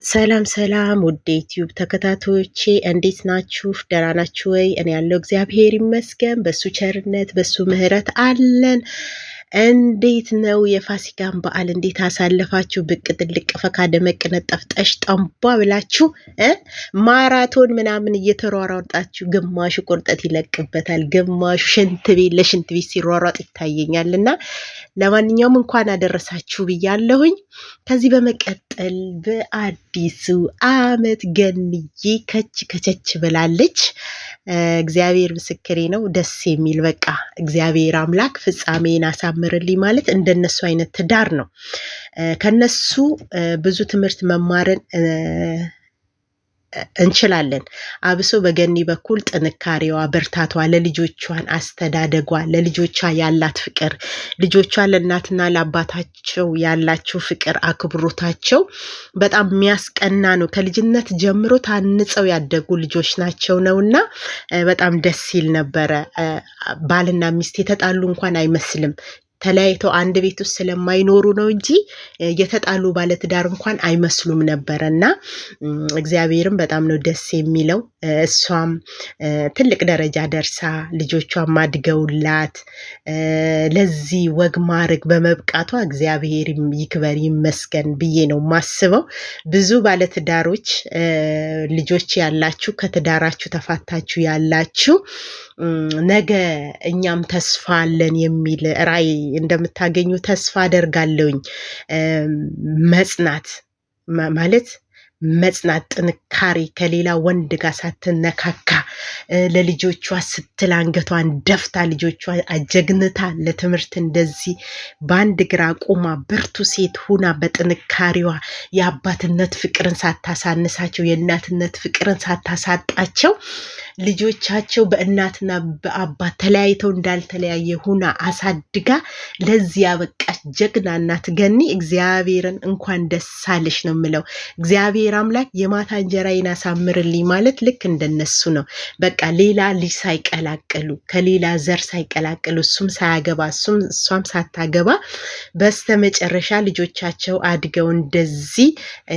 ሰላም ሰላም ውድ ዩቲዩብ ተከታታዮቼ እንዴት ናችሁ? ደህና ናችሁ ወይ? እኔ ያለው እግዚአብሔር ይመስገን በሱ ቸርነት በሱ ምሕረት አለን። እንዴት ነው የፋሲካን በዓል እንዴት አሳለፋችሁ? ብቅ ጥልቅ ፈካ ደመቅ ነጠፍ ጠሽ ጠንቧ ብላችሁ ማራቶን ምናምን እየተሯሯጣችሁ ግማሹ ቁርጠት ይለቅበታል፣ ግማሹ ሽንት ቤት ለሽንት ቤት ሲሯሯጥ ይታየኛል። እና ለማንኛውም እንኳን አደረሳችሁ ብያለሁኝ። ከዚህ በመቀጠል በአዲሱ ዓመት ገንዬ ከቸች ብላለች። እግዚአብሔር ምስክሬ ነው። ደስ የሚል በቃ እግዚአብሔር አምላክ ፍጻሜን አሳምርልኝ ማለት እንደነሱ አይነት ትዳር ነው። ከነሱ ብዙ ትምህርት መማርን እንችላለን። አብሶ በገኒ በኩል ጥንካሬዋ፣ ብርታቷ፣ ለልጆቿን አስተዳደጓ፣ ለልጆቿ ያላት ፍቅር፣ ልጆቿ ለእናትና ለአባታቸው ያላቸው ፍቅር፣ አክብሮታቸው በጣም የሚያስቀና ነው። ከልጅነት ጀምሮ ታንጸው ያደጉ ልጆች ናቸው ነውና በጣም ደስ ይል ነበረ። ባልና ሚስት የተጣሉ እንኳን አይመስልም። ተለያይተው አንድ ቤት ውስጥ ስለማይኖሩ ነው እንጂ የተጣሉ ባለትዳር እንኳን አይመስሉም ነበረ። እና እግዚአብሔርም በጣም ነው ደስ የሚለው። እሷም ትልቅ ደረጃ ደርሳ ልጆቿም አድገውላት ለዚህ ወግ ማዕረግ በመብቃቷ እግዚአብሔር ይክበር ይመስገን ብዬ ነው ማስበው። ብዙ ባለትዳሮች ልጆች ያላችሁ ከትዳራችሁ ተፋታችሁ ያላችሁ ነገ እኛም ተስፋ አለን የሚል ራዕይ እንደምታገኙ ተስፋ አደርጋለሁኝ። መጽናት ማለት መጽናት፣ ጥንካሬ፣ ከሌላ ወንድ ጋር ሳትነካካ ለልጆቿ ስትል አንገቷን ደፍታ ልጆቿ አጀግንታ ለትምህርት እንደዚህ በአንድ ግራ ቆማ ብርቱ ሴት ሁና በጥንካሬዋ የአባትነት ፍቅርን ሳታሳንሳቸው የእናትነት ፍቅርን ሳታሳጣቸው ልጆቻቸው በእናትና በአባት ተለያይተው እንዳልተለያየ ሁና አሳድጋ ለዚህ ያበቃች ጀግና እናት ገኒ እግዚአብሔርን እንኳን ደስ አለሽ ነው የምለው። እግዚአብሔር አምላክ የማታ እንጀራዬን አሳምርልኝ ማለት ልክ እንደነሱ ነው። በቃ ሌላ ልጅ ሳይቀላቅሉ ከሌላ ዘር ሳይቀላቅሉ እሱም ሳያገባ እሷም ሳታገባ በስተመጨረሻ ልጆቻቸው አድገው እንደዚህ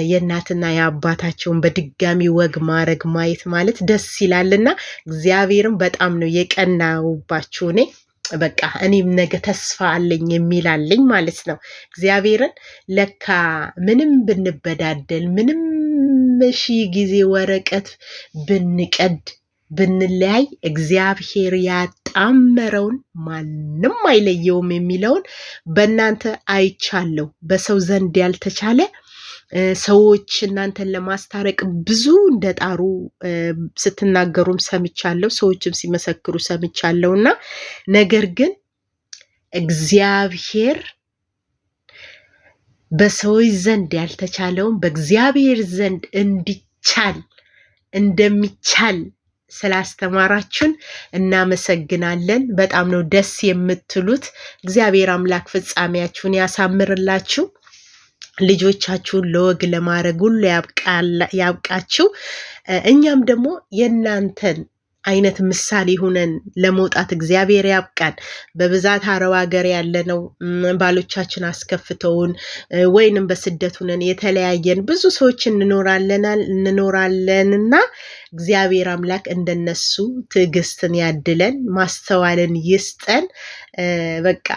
የእናትና የአባታቸውን በድጋሚ ወግ ማዕረግ ማየት ማለት ደስ ይላልና እግዚአብሔርም በጣም ነው የቀናውባችሁ። እኔ በቃ እኔም ነገ ተስፋ አለኝ የሚላለኝ ማለት ነው። እግዚአብሔርን ለካ ምንም ብንበዳደል ምንም ሺህ ጊዜ ወረቀት ብንቀድ ብንለያይ እግዚአብሔር ያጣመረውን ማንም አይለየውም የሚለውን በእናንተ አይቻለሁ። በሰው ዘንድ ያልተቻለ ሰዎች እናንተን ለማስታረቅ ብዙ እንደጣሩ ስትናገሩም ሰምቻለሁ፣ ሰዎችም ሲመሰክሩ ሰምቻለሁ። እና ነገር ግን እግዚአብሔር በሰዎች ዘንድ ያልተቻለውን በእግዚአብሔር ዘንድ እንዲቻል እንደሚቻል ስላስተማራችሁን እናመሰግናለን። በጣም ነው ደስ የምትሉት። እግዚአብሔር አምላክ ፍጻሜያችሁን ያሳምርላችሁ። ልጆቻችሁን ለወግ ለማድረግ ሁሉ ያብቃችሁ። እኛም ደግሞ የእናንተን አይነት ምሳሌ ሆነን ለመውጣት እግዚአብሔር ያብቃን። በብዛት አረብ ሀገር ያለነው ባሎቻችን አስከፍተውን ወይንም በስደት ሆነን የተለያየን ብዙ ሰዎች እንኖራለንና እግዚአብሔር አምላክ እንደነሱ ትዕግስትን ያድለን፣ ማስተዋልን ይስጠን። በቃ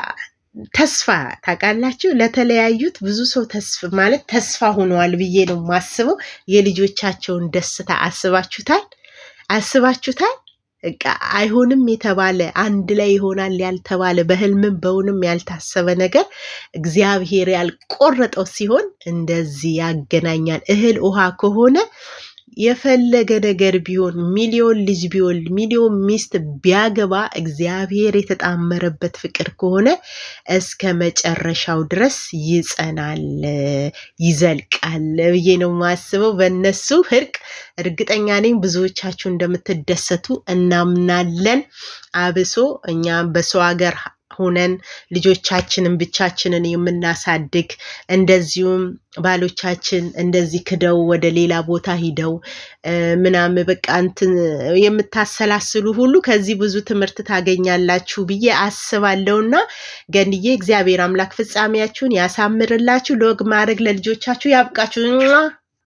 ተስፋ ታውቃላችሁ፣ ለተለያዩት ብዙ ሰው ተስፋ ሆነዋል ብዬ ነው ማስበው። የልጆቻቸውን ደስታ አስባችሁታል? በቃ አይሆንም የተባለ አንድ ላይ ይሆናል ያልተባለ በህልምም በውንም ያልታሰበ ነገር እግዚአብሔር ያልቆረጠው ሲሆን እንደዚህ ያገናኛል። እህል ውሃ ከሆነ የፈለገ ነገር ቢሆን ሚሊዮን ልጅ ቢወልድ ሚሊዮን ሚስት ቢያገባ እግዚአብሔር የተጣመረበት ፍቅር ከሆነ እስከ መጨረሻው ድረስ ይጸናል፣ ይዘልቃል ብዬ ነው ማስበው። በእነሱ እርቅ እርግጠኛ ነኝ ብዙዎቻችሁ እንደምትደሰቱ እናምናለን። አብሶ እኛም በሰው ሀገር ሆነን ልጆቻችንን ብቻችንን የምናሳድግ እንደዚሁም ባሎቻችን እንደዚህ ክደው ወደ ሌላ ቦታ ሂደው ምናምን በቃ እንትን የምታሰላስሉ ሁሉ ከዚህ ብዙ ትምህርት ታገኛላችሁ ብዬ አስባለሁና ገንዬ እግዚአብሔር አምላክ ፍጻሜያችሁን ያሳምርላችሁ፣ ለወግ ማዕረግ ለልጆቻችሁ ያብቃችሁ።